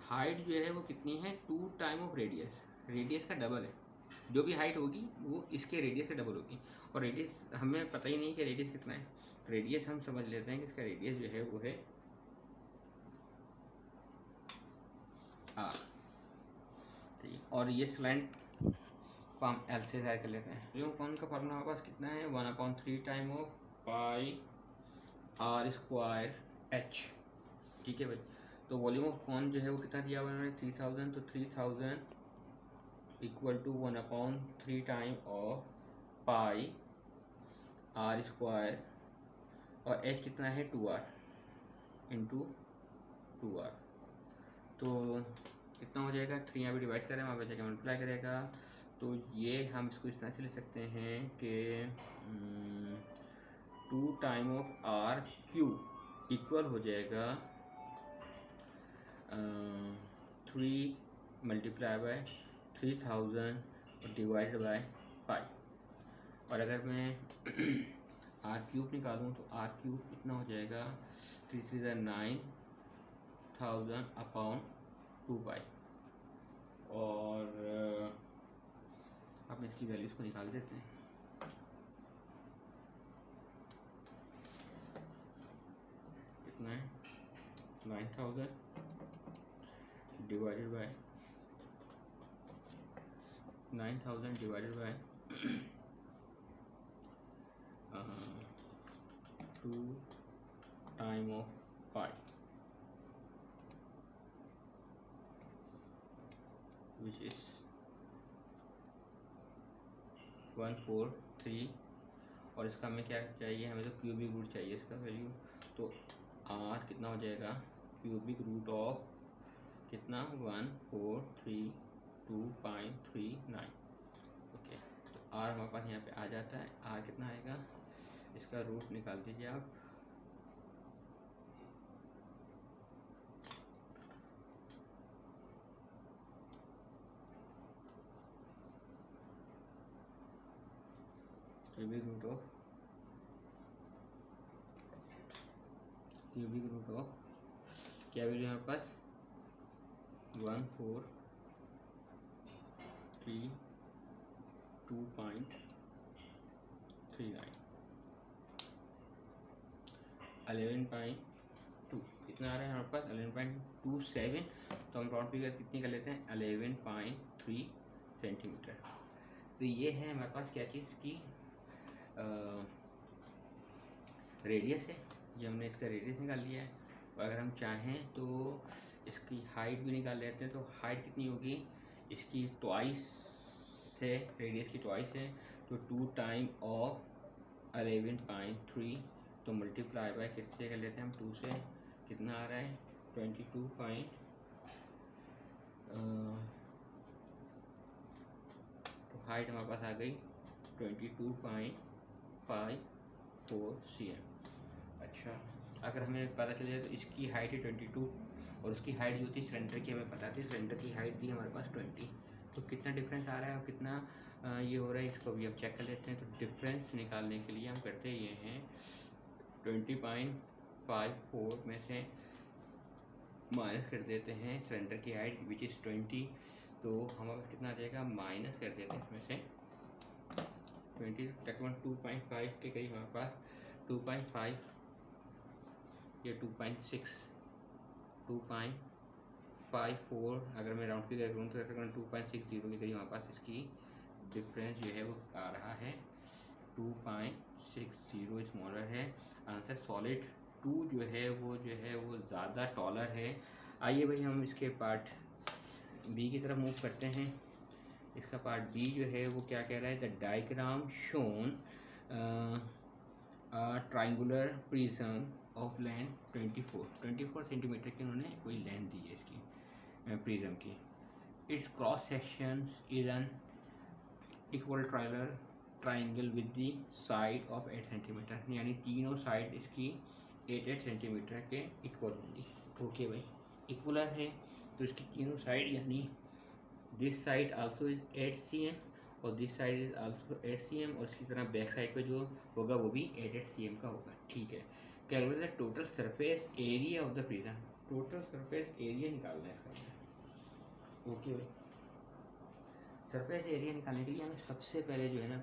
हाइट जो है वो कितनी है, 2 टाइम ऑफ रेडियस, रेडियस का डबल है। जो भी हाइट होगी वो इसके रेडियस का डबल होगी। और रेडियस हमें पता ही नहीं कि रेडियस कितना है। रेडियस हम समझ लेते हैं कि इसका रेडियस जो है वो है r। ठीक है, और ये स्लैंट को हम L से ज़ाहिर कर लेते हैं। तो कौन का फॉर्मूला हमारे पास कितना है, 1/3 time of pi r square h। ठीक है भाई। तो वॉल्यूम ऑफ कॉन जो है वो कितना दिया हुआ है, 3000। तो 3000 equal to 1/3 time of pi r square, और h कितना है 2r इंटू 2r। तो कितना हो जाएगा, 3 यहाँ पे डिवाइड करें, वहाँ पे जाकर मल्टीप्लाई करेगा। तो ये हम इसको इस तरह से ले सकते हैं कि 2 time of r cube equal हो जाएगा 3 multiply by 3000 divided by pi. और अगर मैं r क्यूब निकालूँ तो r क्यूब कितना हो जाएगा, 3/9,000 अपॉन 2 पाई। और अब इसकी वैल्यूज को निकाल देते हैं। कितना है, 9000 divided by 2 time of pi, which is 143। और इसका हमें क्या चाहिए, हमें तो क्यूबिक रूट चाहिए इसका वैल्यू। तो r कितना हो जाएगा, क्यूबिक रूट ऑफ कितना, 1432.39। ओके, तो r हमारे पास यहाँ पे आ जाता है। r कितना आएगा, इसका रूट निकाल दीजिए आप। क्यूबिक रूट ऑफ क्या वैल्यू हमारे पास, 1432.39, 11.2 कितना आ रहा है हमारे पास, 11.27। तो हम राउंड फिगर कितनी कर लेते हैं, 11.3 सेंटीमीटर। तो ये है हमारे पास क्या चीज़ की रेडियस है। ये हमने इसका रेडियस निकाल लिया है। और अगर हम चाहें तो इसकी हाइट भी निकाल लेते हैं। तो हाइट कितनी होगी, इसकी ट्वाइस है, रेडियस की ट्वाइस है। तो 2 टाइम ऑफ 11.3, तो मल्टीप्लाई बाय किससे कर लेते हैं हम, 2 से। कितना आ रहा है, 22 पॉइंट तो हाइट हमारे पास आ गई 22.54 cm। अच्छा, अगर हमें पता चले तो इसकी हाइट है 22 और उसकी हाइट जो थी सिलेंडर की हमें पता थी, सिलेंडर की हाइट थी हमारे पास 20। तो कितना डिफरेंस आ रहा है और कितना ये हो रहा है, इसको भी अब चेक कर लेते हैं। तो डिफरेंस निकालने के लिए हम करते ये हैं, 20.54 में से माइनस कर देते हैं सिलेंडर की हाइट विच इज़ 20। तो हमारे पास कितना आ जाएगा, माइनस कर देते हैं इसमें से 20, तकरीबन 2.5 के करीब हमारे पास 2.5 या 2.6, 2.5 2.54, अगर मैं राउंड फिगर करूँ तो तकरीबन 2.60 के करीब हमारे पास इसकी डिफरेंस जो है वो आ रहा है। 2.60 स्मॉलर है आंसर। सॉलिड 2 जो है वो ज़्यादा टॉलर है। आइए भाई हम इसके पार्ट बी की तरफ मूव करते हैं। इसका पार्ट बी जो है वो क्या कह रहा है, the diagram shown triangular prism of length 24 centimetre की उन्होंने कोई लेंथ दी है इसकी प्रिज्म की। It's cross section is an equal triangle with the side of 8 centimetre, यानी तीनों साइड इसकी 8 सेंटीमीटर के इक्वल होंगी। ओके भाई, इक्वलर है तो इसकी तीनों साइड यानी this side also is 8 cm और this side is also 8 cm और इसकी तरह बैक साइड पे जो होगा वो भी 8 cm का होगा। ठीक है, calculate the total surface area of the prism. Total surface area निकालना है इसका। ओके भाई, सरफेस एरिया निकालने के लिए हमें सबसे पहले जो है ना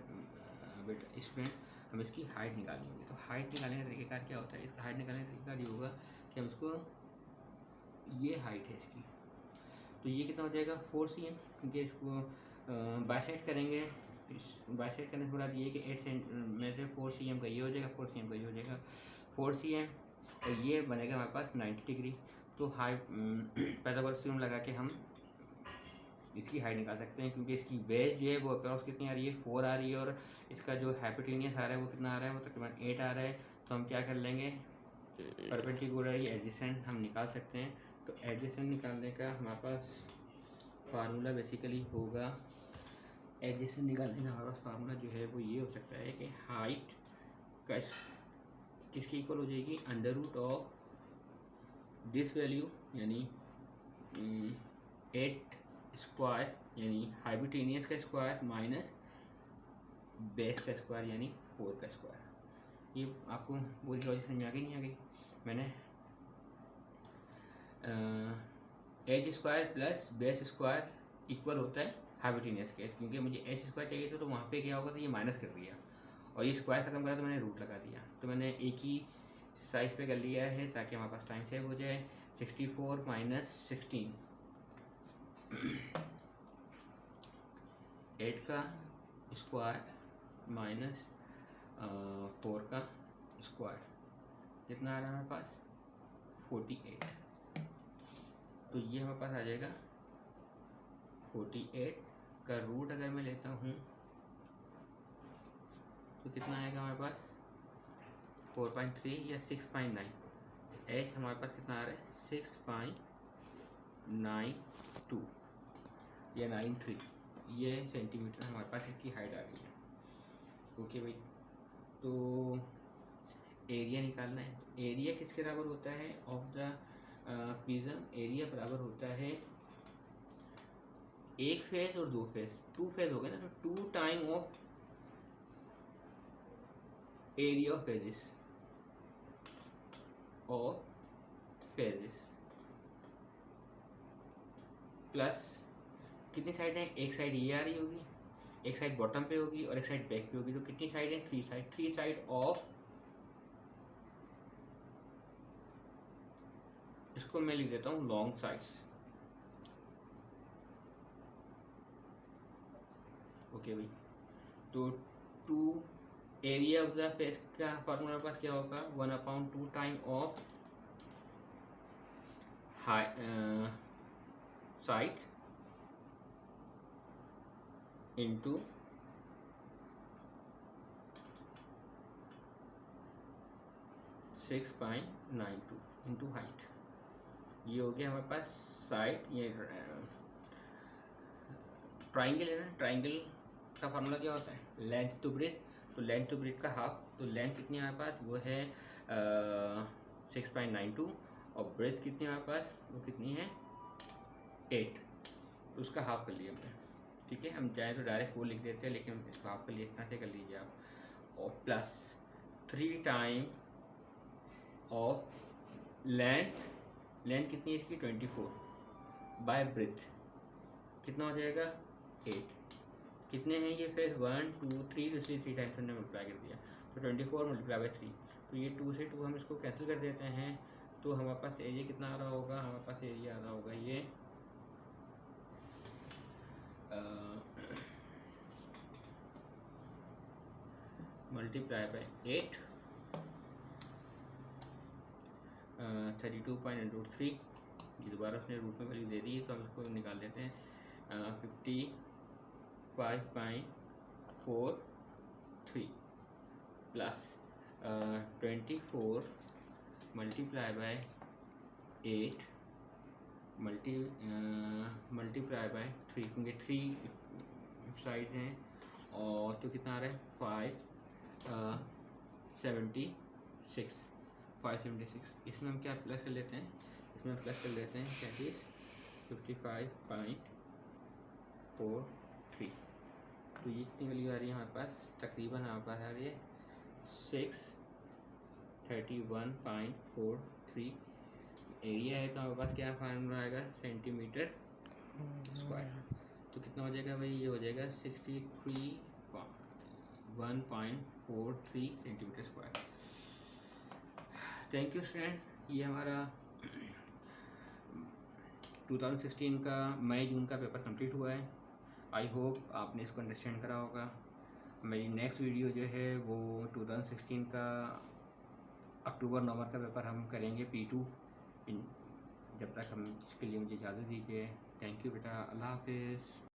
बेटा स्टूडेंट, हम इसकी हाइट निकालनी होगी। तो हाइट निकालने का तरीकेकार क्या होता है, इसका हाइट निकालने का तरीका ये होगा कि हम इसको, ये हाइट है इसकी, तो ये कितना हो जाएगा 4 cm, क्योंकि इसको बाइसेक्ट करेंगे। बाइसेक्ट करने के बाद ये कि 8 में से 4 cm का ये हो जाएगा, 4 cm का ये हो जाएगा, 4 cm और ये बनेगा हमारे पास 90 डिग्री। तो हाइट पाइथागोरस थ्योरम लगा के हम इसकी हाइट निकाल सकते हैं, क्योंकि इसकी बेस जो है वो अप्रॉक्स कितनी आ रही है 4 आ रही है और इसका जो हाइपोटेनियस आ रहा है वो कितना आ रहा है, वो तकरीबन 8 आ रहा है। तो हम क्या कर लेंगे, परपेंडिकुलर या एडजेसेंट हम निकाल सकते हैं। तो एडजेसेंट निकालने का हमारे पास फार्मूला बेसिकली होगा, एडजेसेंट निकालने का हमारे पास फार्मूला जो है वो ये हो सकता है कि हाइट का किसकी इक्वल हो जाएगी, under root of this value यानी 8 स्क्वायर यानी हाइपोटेनियस का स्क्वायर माइनस बेस का स्क्वायर यानी 4 का स्क्वायर। ये आपको पूरी लॉजिक समझ में आ गई नहीं आ गई। मैंने H square plus base square equal होता है हाइपोटेनियस के, क्योंकि मुझे एच स्क्वायर चाहिए था तो वहाँ पे क्या होगा, तो ये माइनस कर दिया और ये स्क्वायर खत्म करा तो मैंने रूट लगा दिया। तो मैंने एक ही साइज पे कर लिया है ताकि हमारे पास टाइम सेव हो जाए। 64 माइनस 16 8 का स्क्वायर माइनस 4 का स्क्वायर कितना आ रहा है हमारे पास 48। तो ये हमारे पास आ जाएगा 48 का रूट अगर मैं लेता हूँ तो कितना आएगा हमारे पास 4.3 या 6.9। एच हमारे पास कितना आ रहा है 6.92 या 93, ये सेंटीमीटर हमारे पास इसकी हाइट आ गई है। ओके भाई, तो एरिया निकालना है। एरिया किसके बराबर होता है ऑफ द प्रिज्म, एरिया बराबर होता है एक फेस और 2 फेस। 2 फेस हो गए ना, तो 2 time of area of phases plus कितनी साइड है, एक साइड ये आ रही होगी, एक साइड बॉटम पे होगी और एक साइड बैक पे होगी। तो कितनी साइड है 3 साइड, 3 साइड ऑफ, इसको मैं लिख देता हूँ लॉन्ग साइड्स। ओके भाई, तो 2 एरिया ऑफ द फेस का फॉर्मूला पास क्या होगा 1/2 time of side into into height. ये हो गया हमारे पास साइड। ये ट्राइंगल है ना, ट्राइंगल का फार्मूला क्या होता है लेंथ टू ब्रेथ। तो लेंथ टू ब्रेथ का हाफ, तो लेंथ कितनी है हमारे पास वो है 6.92 और ब्रेथ कितनी है हमारे पास वो कितनी है 8, तो उसका हाफ कर लिया हमने। ठीक है, हम चाहें तो डायरेक्ट 4 लिख देते हैं, लेकिन इसको हाफ कर लिए, इस तरह से कर लीजिए आप। और प्लस 3 टाइम ऑफ लेंथ कितनी है इसकी 24 बाय ब्रेथ कितना हो जाएगा 8। कितने हैं ये फेस 1 2 3, तो इसलिए 3 टाइम्स हमने मल्टीप्लाई कर दिया, तो 24 मल्टीप्लाई बाई 3। तो ये 2 से 2 हम इसको कैंसिल कर देते हैं, तो हमारे पास एरिया कितना आ रहा होगा, हमारे पास एरिया आ रहा होगा ये मल्टीप्लाई बाई 8 32.3। ये दोबारा उसने रूट में वैल्यू दे दी है तो हम इसको निकाल लेते हैं। 55.43 plus 24 multiply by 8 multiply by 3, क्योंकि 3 साइड हैं और तो कितना आ रहा है 576। इसमें हम क्या प्लस कर लेते हैं, इसमें प्लस कर लेते हैं क्या चीज़ 55.43। तो ये कितनी वैल्यू आ रही है हमारे पास, तकरीबन हमारे पास आ रही है 631.43। एरिया है तो हमारे पास क्या फार्मूला आएगा, सेंटीमीटर स्क्वायर। तो कितना हो जाएगा भाई, ये हो जाएगा 1.43 centimetre square. Thank you student, ये हमारा 2016 का मई जून का पेपर कंप्लीट हुआ है। आई होप आपने इसको अंडरस्टैंड करा होगा। मेरी नेक्स्ट वीडियो जो है वो 2016 का अक्टूबर नवंबर का पेपर हम करेंगे P2। जब तक हम इसके लिए मुझे इजाज़त दीजिए। थैंक यू बेटा, अल्लाह हाफिज़।